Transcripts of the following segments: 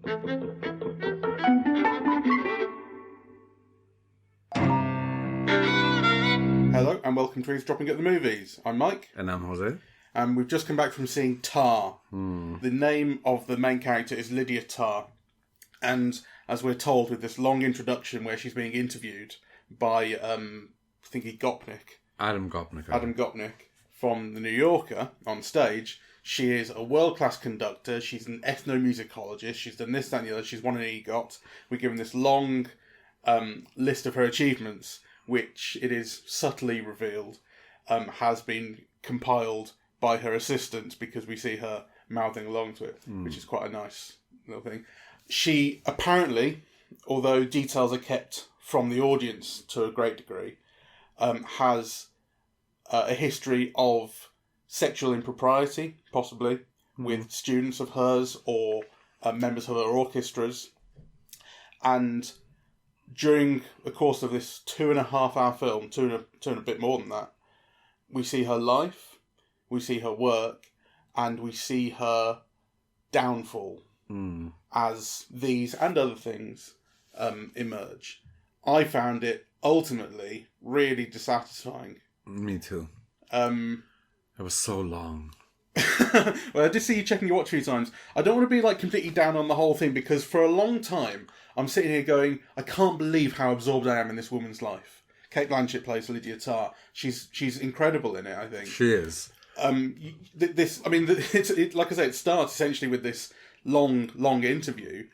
Hello and welcome to Eavesdropping at the Movies. I'm Mike. And I'm Jose. And we've just come back from seeing Tar. The name of the main character is Lydia Tarr. And as we're told with this long introduction where she's being interviewed by, Adam Gopnik. Adam Gopnik from The New Yorker on stage. She is a world-class conductor. She's an ethnomusicologist. She's done this, that, and the other. She's won an EGOT. We're given this long list of her achievements, which it is subtly revealed has been compiled by her assistant because we see her mouthing along to it, which is quite a nice little thing. She apparently, although details are kept from the audience to a great degree, has a history of sexual impropriety, possibly, with students of hers or members of her orchestras. And during the course of this 2.5-hour film, two and a bit more than that, we see her life, we see her work, and we see her downfall as these and other things emerge. I found it ultimately really dissatisfying. Me too. It was so long. Well, I did see you checking your watch a few times. I don't want to be completely down on the whole thing because for a long time I'm sitting here going, I can't believe how absorbed I am in this woman's life. Cate Blanchett plays Lydia Tarr. She's incredible in it, I think. She is. Like I say, it starts essentially with this long interview.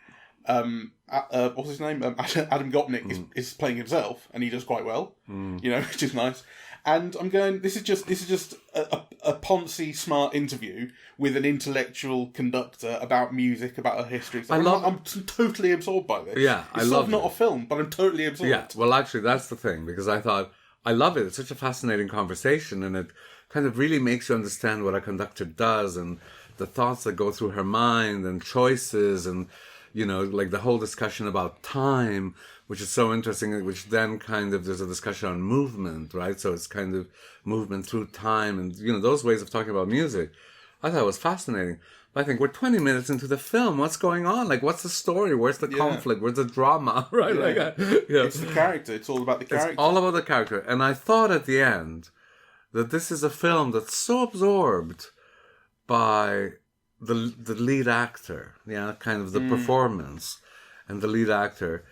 What's his name? Adam Gopnik is playing himself, and he does quite well. Which is nice. And I'm going, this is just a poncy, smart interview with an intellectual conductor about music, about her history. So I'm totally absorbed by this. Yeah, it's sort of not a film, but I'm totally absorbed. Yeah, well, actually, that's the thing, because I thought, I love it. It's such a fascinating conversation, and it kind of really makes you understand what a conductor does, and the thoughts that go through her mind, and choices, and, the whole discussion about time, which is so interesting, which then kind of, there's a discussion on movement, right? So it's kind of movement through time and, those ways of talking about music. I thought it was fascinating. But I think we're 20 minutes into the film. What's going on? What's the story? Where's the conflict? Where's the drama? Right? Yeah. It's the character. It's all about the character. It's all about the character. And I thought at the end that this is a film that's so absorbed by the lead actor, kind of the performance and the lead actor,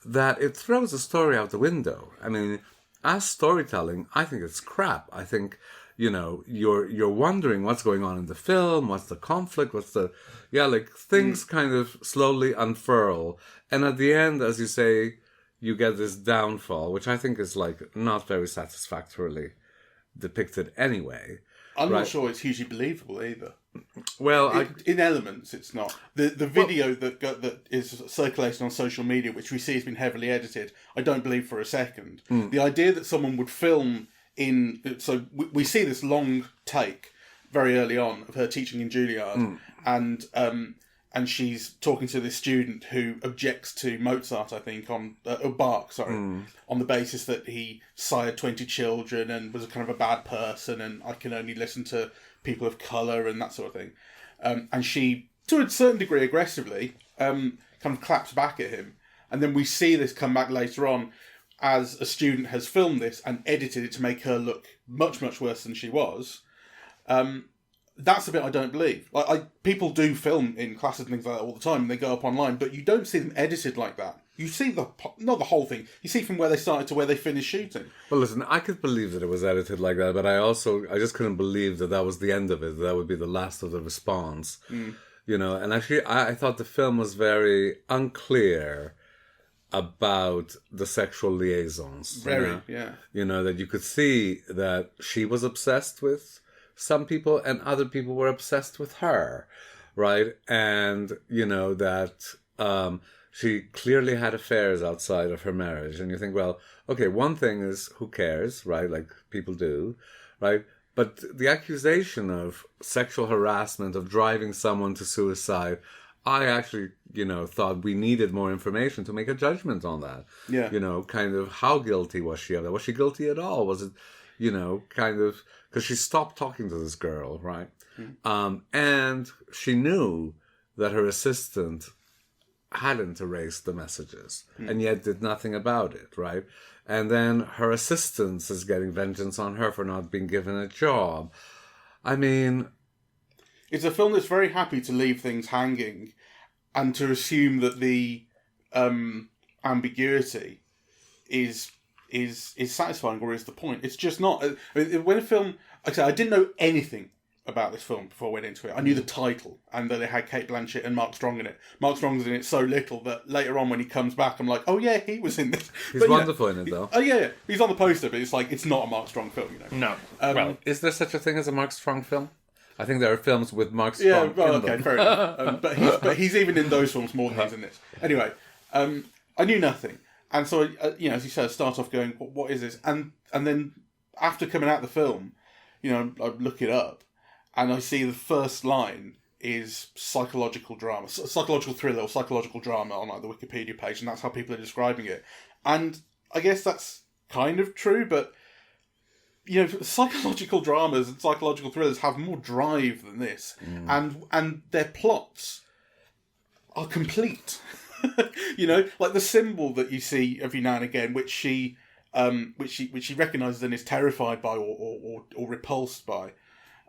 that it throws the story out the window. I mean, as storytelling, I think it's crap. I think, you're wondering what's going on in the film, what's the conflict, things kind of slowly unfurl. And at the end, as you say, you get this downfall, which I think is not very satisfactorily depicted anyway. I'm not sure it's hugely believable either. Well, in elements, it's not. The video that is circulating on social media, which we see has been heavily edited, I don't believe for a second. The idea that someone would film so we see this long take very early on of her teaching in Juilliard, and she's talking to this student who objects to Mozart, I think, on the basis that he sired 20 children and was a kind of a bad person, and I can only listen to people of colour and that sort of thing. And she, to a certain degree aggressively, kind of claps back at him. And then we see this come back later on as a student has filmed this and edited it to make her look much, much worse than she was. That's the bit I don't believe. People do film in classes and things like that all the time, and they go up online, but you don't see them edited like that. You see not the whole thing. You see from where they started to where they finished shooting. Well, listen, I could believe that it was edited like that, but I just couldn't believe that was the end of it. That would be the last of the response. And actually, I thought the film was very unclear about the sexual liaisons. Yeah. That you could see that she was obsessed with some people and other people were obsessed with her, right? And, that she clearly had affairs outside of her marriage. And you think, well, okay, one thing is who cares, right? Like people do, right? But the accusation of sexual harassment, of driving someone to suicide, I actually, thought we needed more information to make a judgment on that. Yeah. Kind of how guilty was she of that? Was she guilty at all? Was it, kind of, because she stopped talking to this girl, right? And she knew that her assistant hadn't erased the messages and yet did nothing about it, right? And then her assistant is getting vengeance on her for not being given a job. I mean, it's a film that's very happy to leave things hanging and to assume that the ambiguity is satisfying or is the point. It's just not. When a film, like I said, I didn't know anything about this film before I went into it. I knew the title and that it had Cate Blanchett and Mark Strong in it. Mark Strong's in it so little that later on when he comes back, I'm like, oh yeah, he was in this. He's wonderful in it, though. Oh yeah, he's on the poster, but it's like, it's not a Mark Strong film, No. Well, is there such a thing as a Mark Strong film? I think there are films with Mark Strong in them. Fair enough. But he's even in those films more than he's in this. Anyway, I knew nothing. And so, as you said, I start off going, what is this? And then after coming out of the film, I look it up and I see the first line is psychological drama, psychological thriller or psychological drama on like the Wikipedia page, and that's how people are describing it. And I guess that's kind of true, but psychological dramas and psychological thrillers have more drive than this, and their plots are complete. Like the symbol that you see every now and again, which she recognises and is terrified by or repulsed by.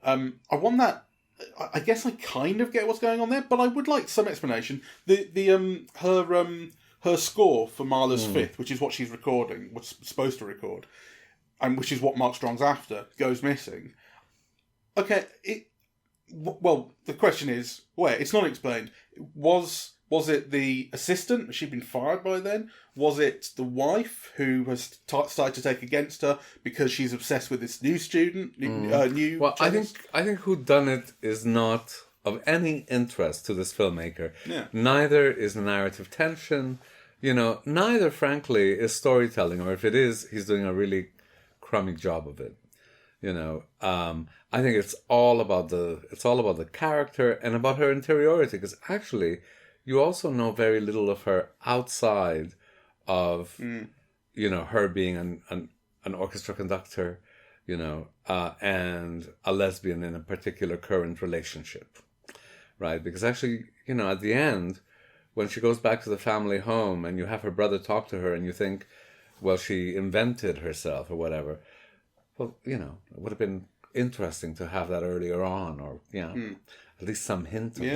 I want that. I guess I kind of get what's going on there, but I would like some explanation. Her score for Mahler's Fifth, which is what she's recording, what's supposed to record, and which is what Mark Strong's after, goes missing. Okay, well, the question is, where? It's not explained. Was it the assistant? Has she been fired by then? Was it the wife who has started to take against her because she's obsessed with this new student? Well, I think whodunit is not of any interest to this filmmaker. Yeah. Neither is narrative tension. Neither, frankly, is storytelling. Or if it is, he's doing a really crummy job of it. I think it's all about the character and about her interiority, because actually you also know very little of her outside of her being an orchestra conductor, and a lesbian in a particular current relationship, right? Because actually, at the end, when she goes back to the family home and you have her brother talk to her and you think, well, she invented herself or whatever. Well, it would have been interesting to have that earlier on, or at least some hint of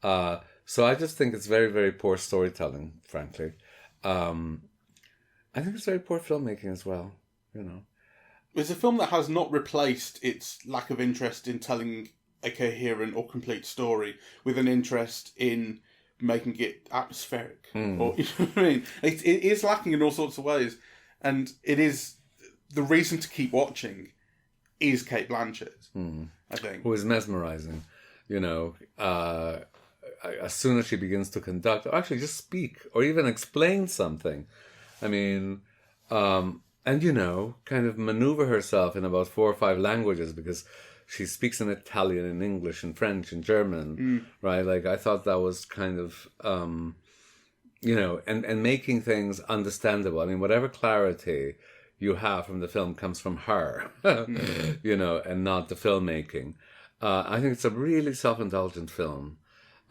that. So I just think it's very, very poor storytelling, frankly. I think it's very poor filmmaking as well, It's a film that has not replaced its lack of interest in telling a coherent or complete story with an interest in making it atmospheric. Or, you know what I mean? It is lacking in all sorts of ways. And it is... The reason to keep watching is Cate Blanchett, I think. Who is mesmerizing, as soon as she begins to conduct, or actually just speak, or even explain something. I mean, and kind of maneuver herself in about 4 or 5 languages, because she speaks in Italian, in English, in French, in German, right? Like, I thought that was kind of, and making things understandable. I mean, whatever clarity you have from the film comes from her, and not the filmmaking. I think it's a really self-indulgent film.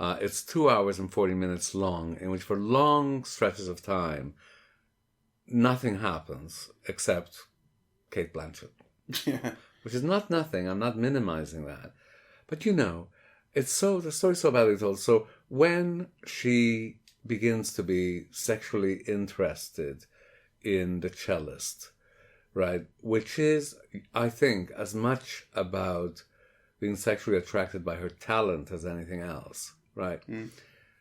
It's 2 hours and 40 minutes long, in which for long stretches of time, nothing happens except Cate Blanchett. Yeah. Which is not nothing. I'm not minimizing that. But the story's so badly told. So when she begins to be sexually interested in the cellist, right, which is, I think, as much about being sexually attracted by her talent as anything else, right?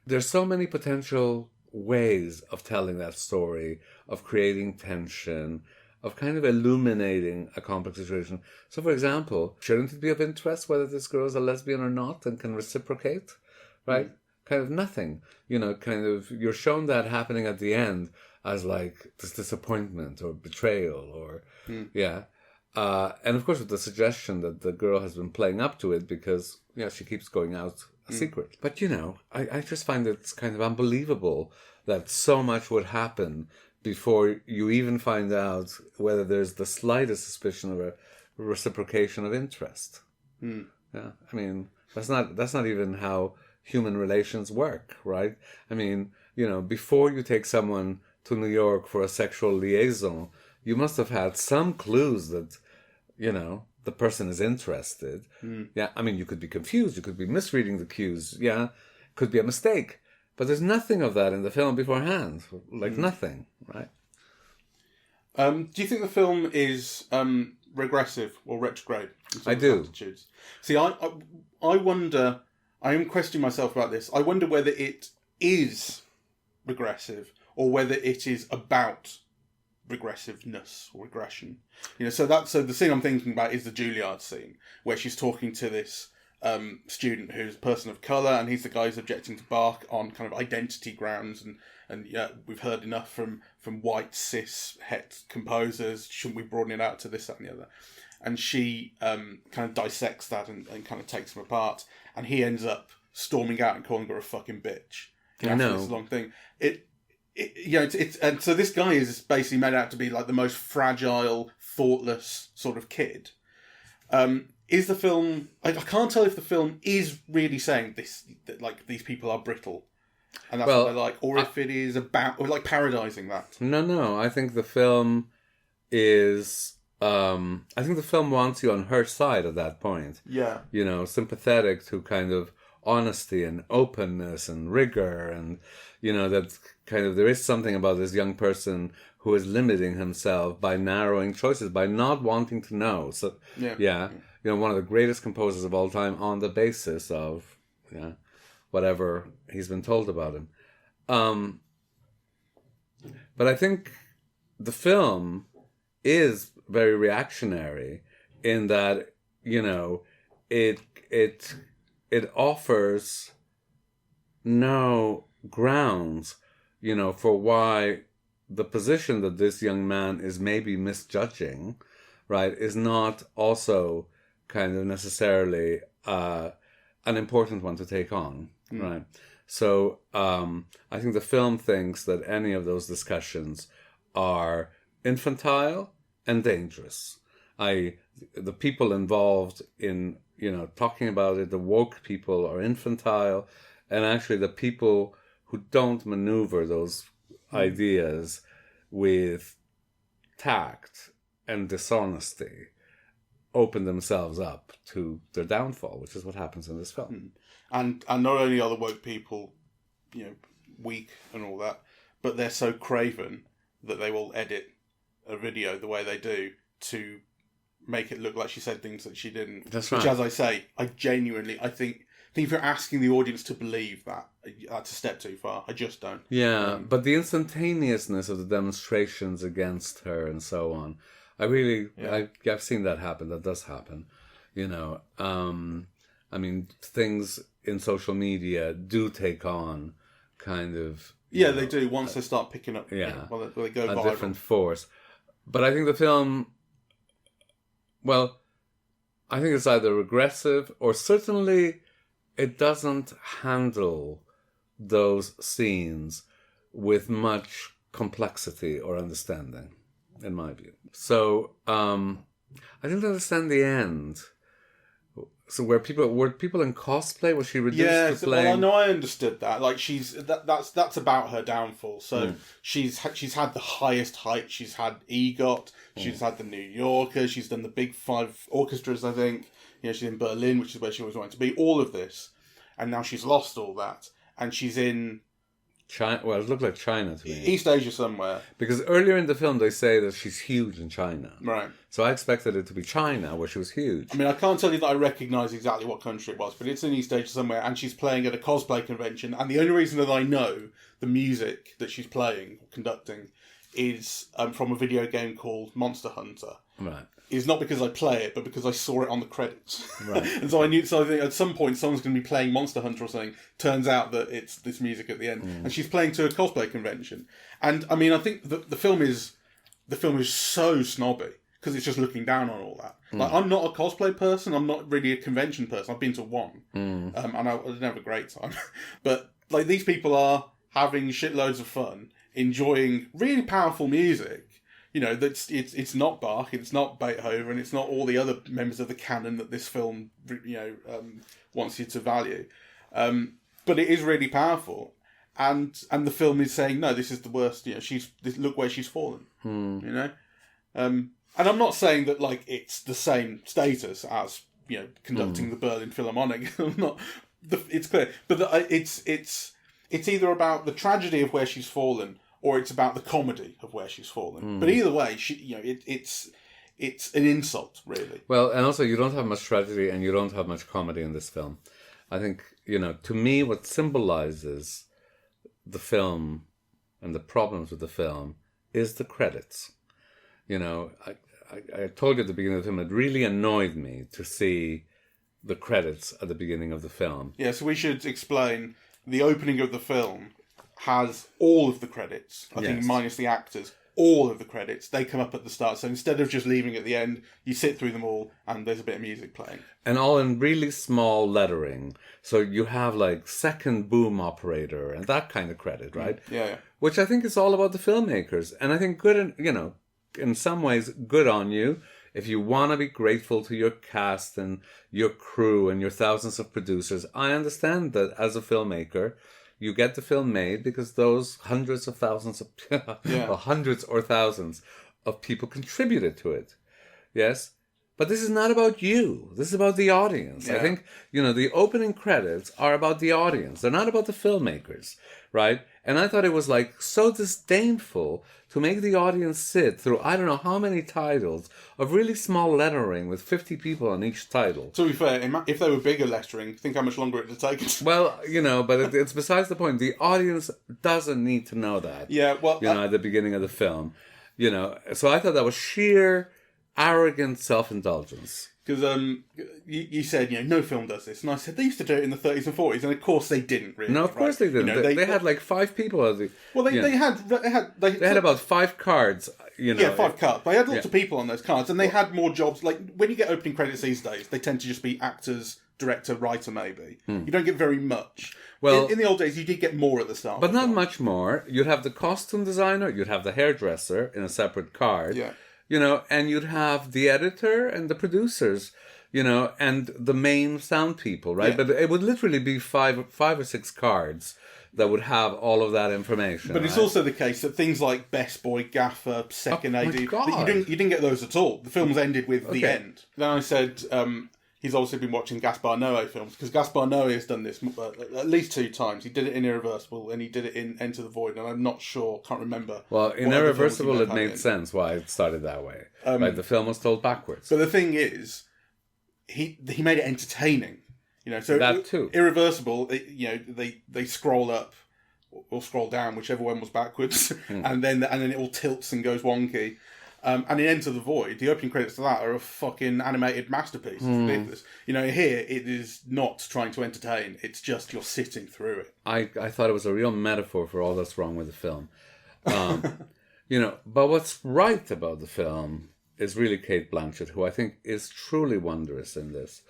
There's so many potential ways of telling that story, of creating tension, of kind of illuminating a complex situation. So, for example, shouldn't it be of interest whether this girl is a lesbian or not and can reciprocate, right? Kind of nothing. You're shown that happening at the end as like this disappointment or betrayal or, and of course with the suggestion that the girl has been playing up to it because, she keeps going out a secret. But, I just find it's kind of unbelievable that so much would happen before you even find out whether there's the slightest suspicion of a reciprocation of interest. Yeah, I mean, that's not even how human relations work, right? I mean, before you take someone to New York for a sexual liaison, you must have had some clues that, the person is interested. Yeah, I mean, you could be confused, you could be misreading the cues, yeah, could be a mistake. But there's nothing of that in the film beforehand, like nothing, right? Do you think the film is regressive or retrograde? I do. Attitudes? See, I wonder, I am questioning myself about this. I wonder whether it is regressive or whether it is about regressiveness or regression. So the scene I'm thinking about is the Juilliard scene, where she's talking to this student who's a person of colour, and he's the guy who's objecting to Bach on kind of identity grounds, and yeah, we've heard enough from white cis het composers. Shouldn't we broaden it out to this, that, and the other? And she kind of dissects that and kind of takes him apart, and he ends up storming out and calling her a fucking bitch. I know. This long thing. And so this guy is basically made out to be like the most fragile, thoughtless sort of kid. Is the film? I can't tell if the film is really saying this, that like these people are brittle, and that's what they're like, or if it is about, or like parodising that. No. I think the film is. I think the film wants you on her side at that point. Yeah. Sympathetic to kind of honesty and openness and rigor, and that kind of there is something about this young person who is limiting himself by narrowing choices, by not wanting to know. So yeah. One of the greatest composers of all time on the basis of whatever he's been told about him. But I think the film is very reactionary in that it offers no grounds for why the position that this young man is maybe misjudging, right, is not also kind of necessarily an important one to take on, right? So I think the film thinks that any of those discussions are infantile and dangerous. The people involved in talking about it, the woke people, are infantile, and actually the people who don't maneuver those ideas with tact and dishonesty open themselves up to their downfall, which is what happens in this film. And not only are the woke people, weak and all that, but they're so craven that they will edit a video the way they do to make it look like she said things that she didn't. That's right. Which, as I say, I think if you're asking the audience to believe that, that's a step too far. I just don't. Yeah, but the instantaneousness of the demonstrations against her and so on, I've seen that happen. That does happen. I mean, things in social media do take on kind of... Yeah, they do. Once they start picking up, they go viral. A different force. But I think the film... Well, I think it's either regressive or certainly it doesn't handle those scenes with much complexity or understanding, in my view. So, I didn't understand the end. So were people in cosplay? Was she reduced to playing? Well, I know I understood that. Like that's about her downfall. So she's had the highest height. She's had EGOT. She's had the New Yorker. She's done the big 5 orchestras, I think. She's in Berlin, which is where she always wanted to be. All of this, and now she's lost all that, and she's in China. Well, it looked like China to me. East Asia somewhere. Because earlier in the film they say that she's huge in China. Right. So I expected it to be China, where she was huge. I mean, I can't tell you that I recognise exactly what country it was, but it's in East Asia somewhere, and she's playing at a cosplay convention, and the only reason that I know the music that she's playing, conducting, is from a video game called Monster Hunter. Right. Is not because I play it, but because I saw it on the credits. Right. And so I knew. So I think at some point someone's going to be playing Monster Hunter or something. Turns out that it's this music at the end, and she's playing to a cosplay convention. And I mean, I think the film is so snobby because it's just looking down on all that. Like, I'm not a cosplay person. I'm not really a convention person. I've been to one, and I didn't have a great time. But like, these people are having shitloads of fun, enjoying really powerful music. That's it's not Bach, it's not Beethoven, it's not all the other members of the canon that this film, wants you to value. But but it is really powerful. And the film is saying, no, this is the worst. Look where she's fallen. And I'm not saying that like it's the same status as conducting the Berlin Philharmonic. It's clear, but it's either about the tragedy of where she's fallen, or it's about the comedy of where she's fallen. But either way, it's an insult, really. Well, and also you don't have much tragedy and you don't have much comedy in this film. I think to me, what symbolizes the film and the problems with the film is the credits. I told you at the beginning of the film, it really annoyed me to see the credits at the beginning of the film. Yeah, so we should explain the opening of the film has all of the credits. I think minus the actors, all of the credits, they come up at the start. So instead of just leaving at the end, you sit through them all and there's a bit of music playing. And all in really small lettering. So you have like second boom operator and that kind of credit, right? Yeah. Which I think is all about the filmmakers. And I think in some ways, good on you. If you want to be grateful to your cast and your crew and your thousands of producers, I understand that as a filmmaker, you get the film made because those hundreds of thousands of, or hundreds or thousands of people contributed to it. Yes? But this is not about you. This is about the audience. Yeah. I think, the opening credits are about the audience. They're not about the filmmakers, right? And I thought it was like so disdainful to make the audience sit through I don't know how many titles of really small lettering with 50 people on each title. To be fair, if they were bigger lettering, think how much longer it would take. Well, but it's besides the point. The audience doesn't need to know that. Yeah, well... at the beginning of the film. So I thought that was sheer arrogant self-indulgence. Because you said, no film does this. And I said, they used to do it in the 30s and 40s. And of course they didn't, really. No, of course they didn't. They had like 5 people. They had about 5 cards, Yeah, 5 cards. They had lots of people on those cards. And they had more jobs. Like, when you get opening credits these days, they tend to just be actors, director, writer, maybe. You don't get very much. Well, in the old days, you did get more at the start. But not much more. You'd have the costume designer. You'd have the hairdresser in a separate card. Yeah. And you'd have the editor and the producers, and the main sound people, right? Yeah. But it would literally be 5 or 6 cards that would have all of that information. But it's also the case that things like best boy, gaffer, second AD, you didn't get those at all. The films ended with the end. Then I said he's also been watching Gaspar Noé films, because Gaspar Noé has done this at least 2 times. He did it in Irreversible and he did it in Enter the Void, and I'm not sure, can't remember. Well, in Irreversible it made sense why it started that way. Right, the film was told backwards. But the thing is, he made it entertaining. So that too. Irreversible, they scroll up or scroll down, whichever one was backwards, and then it all tilts and goes wonky. And in Enter the Void, the opening credits to that are a fucking animated masterpiece. It's ridiculous. Here it is not trying to entertain. It's just you're sitting through it. I thought it was a real metaphor for all that's wrong with the film. But what's right about the film is really Cate Blanchett, who I think is truly wondrous in this.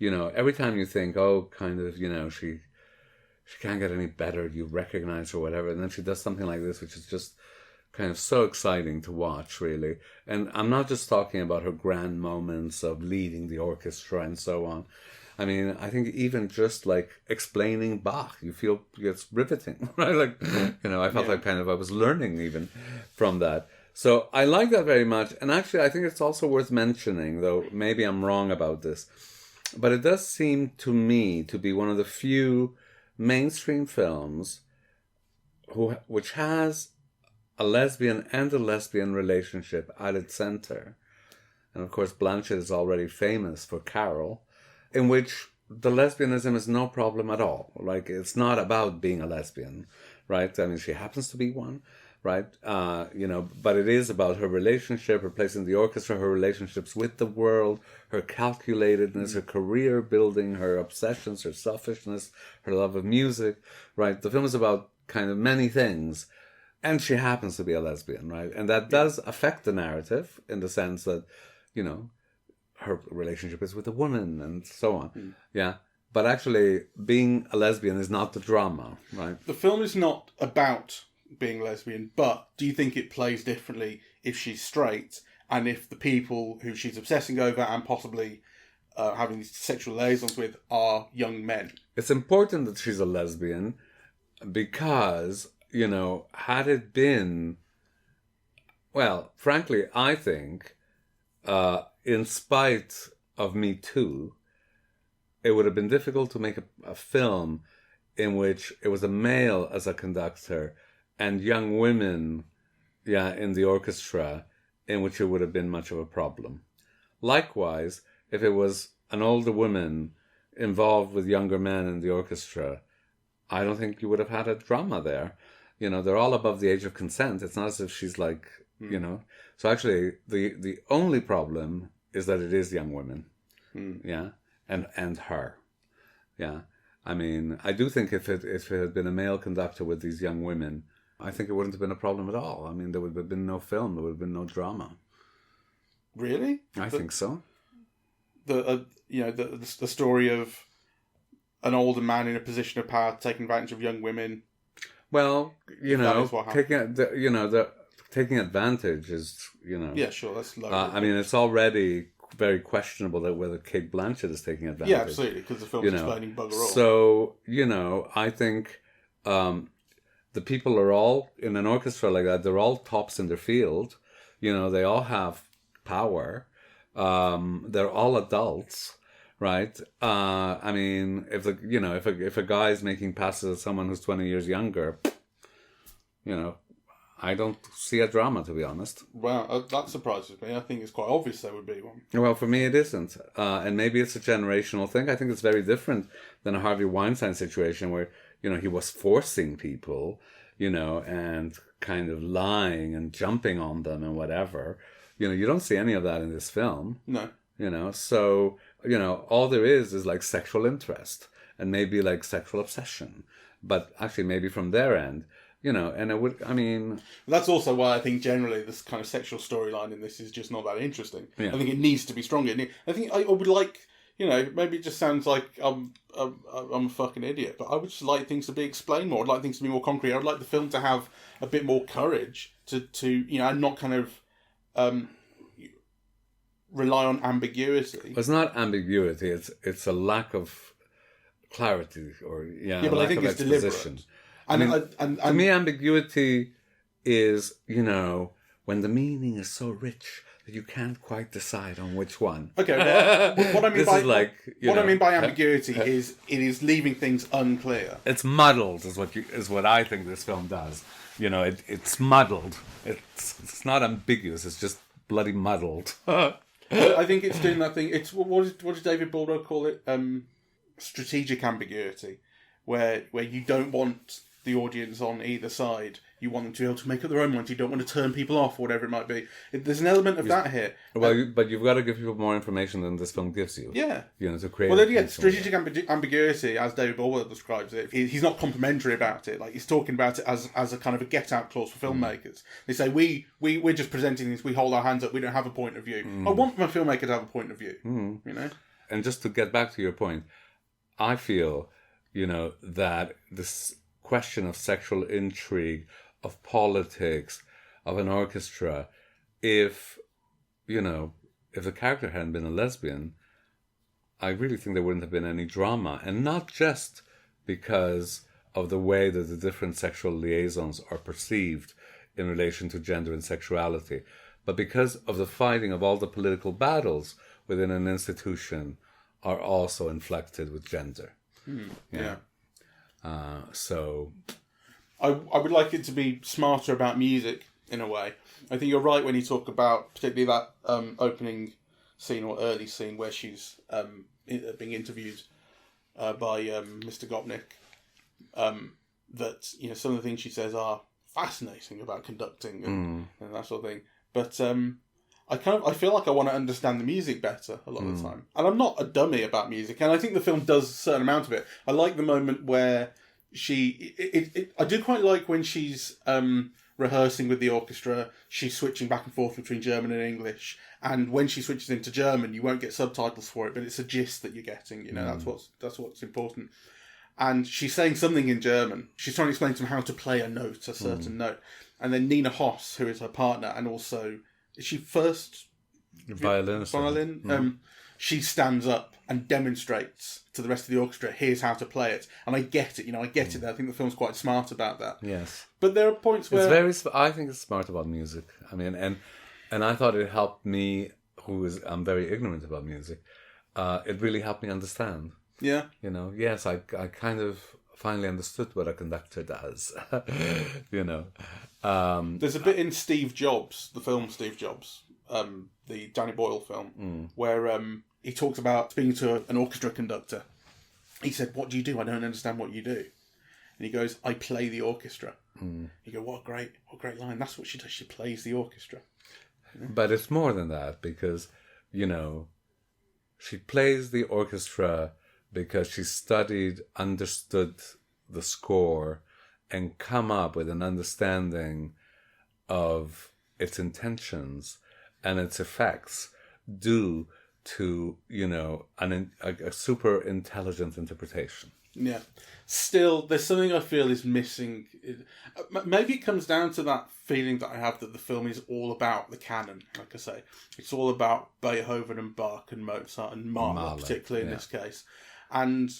Every time you think, she can't get any better, you recognize her or whatever, and then she does something like this, which is just kind of so exciting to watch, really. And I'm not just talking about her grand moments of leading the orchestra and so on. I mean, I think even just like explaining Bach, you feel it's riveting, right? Like, I felt like I was learning even from that. So I like that very much. And actually, I think it's also worth mentioning, though maybe I'm wrong about this, but it does seem to me to be one of the few mainstream films which has a lesbian and a lesbian relationship at its center. And of course, Blanchett is already famous for Carol, in which the lesbianism is no problem at all. Like, it's not about being a lesbian, right? I mean, she happens to be one, right? But it is about her relationship, her place in the orchestra, her relationships with the world, her calculatedness, her career building, her obsessions, her selfishness, her love of music, right? The film is about kind of many things. And she happens to be a lesbian, right? And that does affect the narrative in the sense that, her relationship is with a woman and so on. Yeah. But actually, being a lesbian is not the drama, right? The film is not about being lesbian, but do you think it plays differently if she's straight and if the people who she's obsessing over and possibly having these sexual liaisons with are young men? it's important that she's a lesbian because, had it been, well, frankly, I think, in spite of Me Too, it would have been difficult to make a film in which it was a male as a conductor and young women, in the orchestra, in which it would have been much of a problem. Likewise, if it was an older woman involved with younger men in the orchestra, I don't think you would have had a drama there. They're all above the age of consent. It's not as if she's like, So actually, the only problem is that it is young women. Yeah. And her. Yeah. I mean, I do think if it had been a male conductor with these young women, I think it wouldn't have been a problem at all. I mean, there would have been no film. There would have been no drama. Really? I think so. The story of an older man in a position of power taking advantage of young women. Well, taking advantage is, Yeah, sure. That's low. I mean, it's already very questionable that whether Cate Blanchett is taking advantage. Yeah, absolutely, because the film's explaining bugger all. So, I think the people are all, in an orchestra like that, they're all tops in their field. They all have power. They're all adults, right? I mean, if a guy's making passes at someone who's 20 years younger, I don't see a drama, to be honest. Wow, that surprises me. I think it's quite obvious there would be one. Well, for me it isn't. And maybe it's a generational thing. I think it's very different than a Harvey Weinstein situation where, he was forcing people, and kind of lying and jumping on them and whatever. You don't see any of that in this film. No. So, all there is like sexual interest and maybe like sexual obsession. But actually maybe from their end, and it would, I mean... That's also why I think generally this kind of sexual storyline in this is just not that interesting. Yeah. I think it needs to be stronger. I think I would like, maybe it just sounds like I'm a fucking idiot, but I would just like things to be explained more. I'd like things to be more concrete. I'd like the film to have a bit more courage to and not kind of rely on ambiguity. It's not ambiguity. It's a lack of clarity or but I think it's deliberate. To me, ambiguity is, when the meaning is so rich that you can't quite decide on which one. Okay, well, what I mean by ambiguity is it is leaving things unclear. It's muddled, is what I think this film does. It's muddled. It's not ambiguous. It's just bloody muddled. I think it's doing that thing. It's what does David Baldock call it? Strategic ambiguity, where you don't want the audience on either side. You want them to be able to make up their own minds. You don't want to turn people off, or whatever it might be. There's an element of that here. Well, but you've got to give people more information than this film gives you. Yeah. To create. Well, strategic ambiguity, as David Baldock describes it, he's not complimentary about it. Like, he's talking about it as a kind of a get-out clause for filmmakers. They say, we're just presenting this, we hold our hands up, we don't have a point of view. I want my filmmaker to have a point of view. And just to get back to your point, I feel, that this question of sexual intrigue, of politics, of an orchestra, if the character hadn't been a lesbian, I really think there wouldn't have been any drama. And not just because of the way that the different sexual liaisons are perceived in relation to gender and sexuality, but because of the fighting of all the political battles within an institution are also inflected with gender. Yeah. So... I would like it to be smarter about music, in a way. I think you're right when you talk about, particularly that opening scene or early scene where she's being interviewed by Mr. Gopnik, that some of the things she says are fascinating about conducting and that sort of thing. But I feel like I want to understand the music better a lot of the time. And I'm not a dummy about music, and I think the film does a certain amount of it. I like the moment where I do quite like when she's rehearsing with the orchestra, she's switching back and forth between German and English, and when she switches into German, you won't get subtitles for it, but it's a gist that you're getting. That's what's important. And she's saying something in German. She's trying to explain to him how to play a note, a certain note. And then Nina Hoss, who is her partner, and also is she first violinist? she stands up and demonstrates to the rest of the orchestra, here's how to play it. And I get it, I get it. I think the film's quite smart about that. Yes. But there are points where... I think it's smart about music. I mean, and I thought it helped me, I'm very ignorant about music. It really helped me understand. Yeah. Yes, I kind of finally understood what a conductor does. There's a bit in Steve Jobs, the film Steve Jobs, the Danny Boyle film, where he talks about speaking to an orchestra conductor. He said, "What do you do? I don't understand what you do." And he goes, "I play the orchestra." You go, what a great line. That's what she does. She plays the orchestra. But it's more than that, because, she plays the orchestra because she understood the score, and come up with an understanding of its intentions and its effects due to, a super intelligent interpretation. Yeah. Still, there's something I feel is missing. Maybe it comes down to that feeling that I have that the film is all about the canon, like I say. It's all about Beethoven and Bach and Mozart and Mahler, particularly in this case. And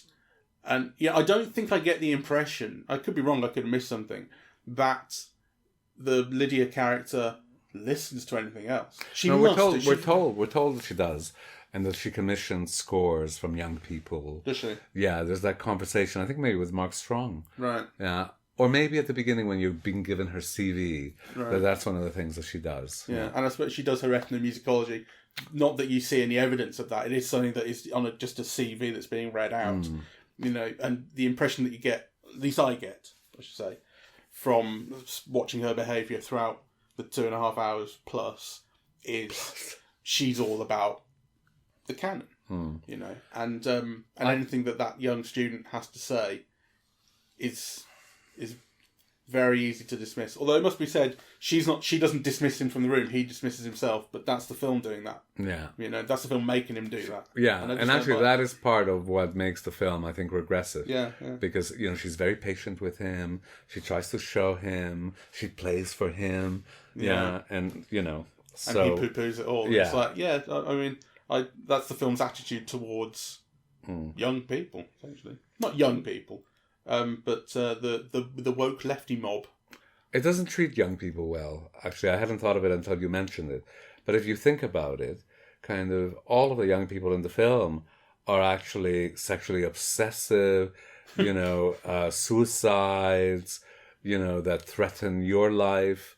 I don't think I get the impression, I could be wrong, I could have missed something, that the Lydia character listens to anything else. We're told that she does. And that she commissions scores from young people. Does she? Yeah, there's that conversation, I think maybe with Mark Strong. Right. Yeah. Or maybe at the beginning when you've been given her CV. Right. That's one of the things that she does. Yeah, and I suppose she does her ethnomusicology. Not that you see any evidence of that. It is something that is on just a CV that's being read out. And the impression that you get, at least I get, I should say, from watching her behaviour throughout the 2.5 hours plus, is she's all about the canon, and anything that young student has to say is very easy to dismiss. Although it must be said, she doesn't dismiss him from the room; he dismisses himself. But that's the film doing that. Yeah, that's the film making him do that. Yeah, and actually, that is part of what makes the film, I think, regressive. Yeah. Because she's very patient with him. She tries to show him. She plays for him. Yeah, and so, and he poo-poos it all. Yeah. It's like, I mean. That's the film's attitude towards young people, essentially. Not young people, but the woke lefty mob. It doesn't treat young people well. Actually, I hadn't thought of it until you mentioned it. But if you think about it, kind of all of the young people in the film are actually sexually obsessive, suicides, that threaten your life,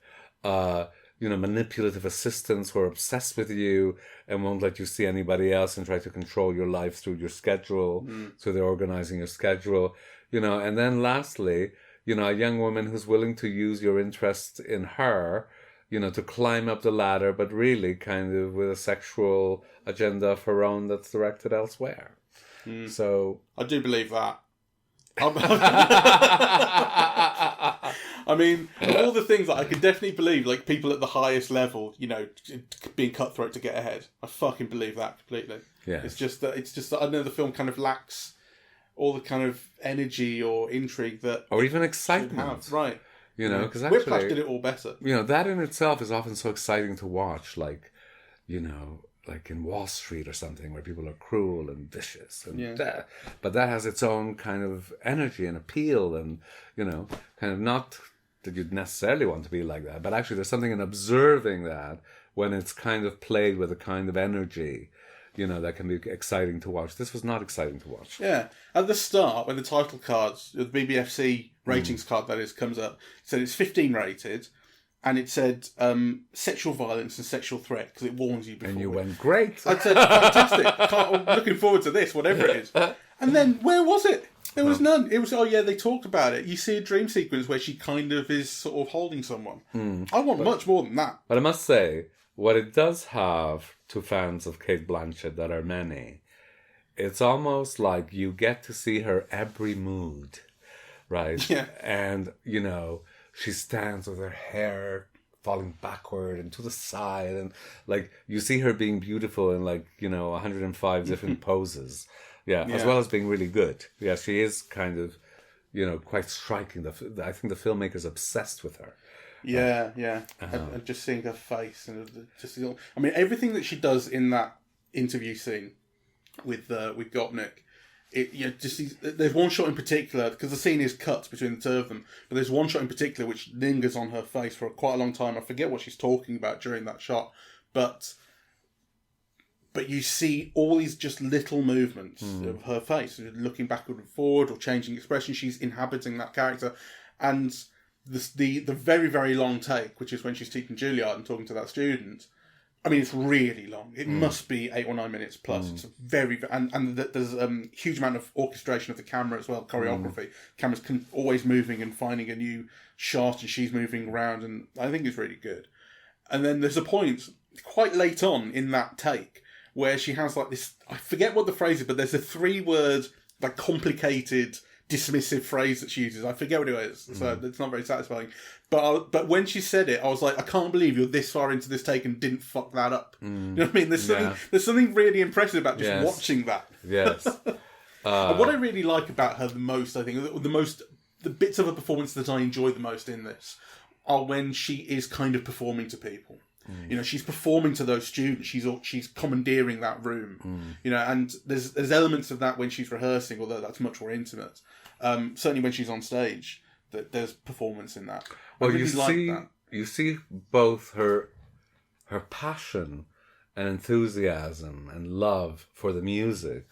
manipulative assistants who are obsessed with you and won't let you see anybody else and try to control your life through your schedule. So they're organizing your schedule, and then lastly, a young woman who's willing to use your interest in her, to climb up the ladder, but really kind of with a sexual agenda of her own that's directed elsewhere. So I do believe that. I mean, all the things that I could definitely believe, like people at the highest level, being cutthroat to get ahead. I fucking believe that completely. Yeah. It's just that I know the film kind of lacks all the kind of energy or intrigue that, or even excitement, right? Because actually, Whiplash did it all better. That in itself is often so exciting to watch, like in Wall Street or something, where people are cruel and vicious, and but that has its own kind of energy and appeal, and kind of not that you'd necessarily want to be like that, but actually there's something in observing that when it's kind of played with a kind of energy, that can be exciting to watch. This was not exciting to watch. Yeah, at the start when the title cards, the BBFC ratings card that is comes up, it said it's 15 rated. And it said sexual violence and sexual threat because it warns you before. And you went, great. I said, fantastic. I'm looking forward to this, whatever it is. And then, where was it? There was none. It was, they talked about it. You see a dream sequence where she kind of is sort of holding someone. I want much more than that. But I must say, what it does have to fans of Cate Blanchett that are many, it's almost like you get to see her every mood, right? Yeah. And, she stands with her hair falling backward and to the side, and like you see her being beautiful in 105 different poses. As well as being really good. Yeah, she is kind of, quite striking. I think the filmmaker's obsessed with her. Yeah. And just seeing her face and everything that she does in that interview scene with Gopnik. There's one shot in particular, because the scene is cut between the two of them, but there's one shot in particular which lingers on her face for quite a long time. I forget what she's talking about during that shot, but you see all these just little movements of her face, looking backward and forward or changing expression. She's inhabiting that character, and the very, very long take, which is when she's teaching Juilliard and talking to that student. I mean, it's really long. It must be 8 or 9 minutes plus. It's very, and there's a huge amount of orchestration of the camera as well, choreography. Camera's always moving and finding a new shot, and she's moving around, and I think it's really good. And then there's a point quite late on in that take where she has like this, I forget what the phrase is, but there's a 3-word, like complicated, dismissive phrase that she uses. I forget what it is, so it's not very satisfying. But when she said it, I was like, I can't believe you're this far into this take and didn't fuck that up. You know what I mean? There's something really impressive about just watching that. Yes. And what I really like about her the most, I think, the bits of her performance that I enjoy the most in this are when she is kind of performing to people. You know, she's performing to those students. She's commandeering that room. You know, and there's elements of that when she's rehearsing, although that's much more intimate. Certainly when she's on stage, there's performance in that. Well, you see both her passion and enthusiasm and love for the music,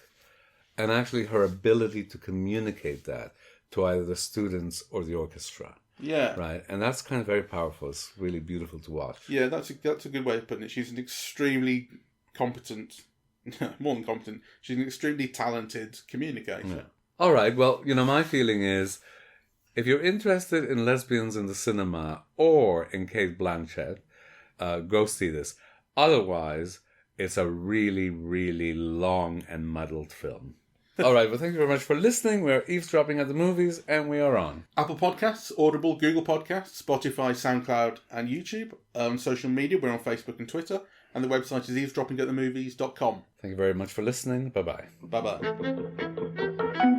and actually her ability to communicate that to either the students or the orchestra. Yeah. Right. And that's kind of very powerful. It's really beautiful to watch. Yeah, that's a good way of putting it. She's an extremely competent, more than competent, she's an extremely talented communicator. Yeah. All right. Well, my feeling is, if you're interested in lesbians in the cinema or in Cate Blanchett, go see this. Otherwise, it's a really, really long and muddled film. All right, well, thank you very much for listening. We're eavesdropping at the movies, and we are on Apple Podcasts, Audible, Google Podcasts, Spotify, SoundCloud, and YouTube. On social media, we're on Facebook and Twitter, and the website is eavesdroppingatthemovies.com. Thank you very much for listening. Bye-bye. Bye-bye.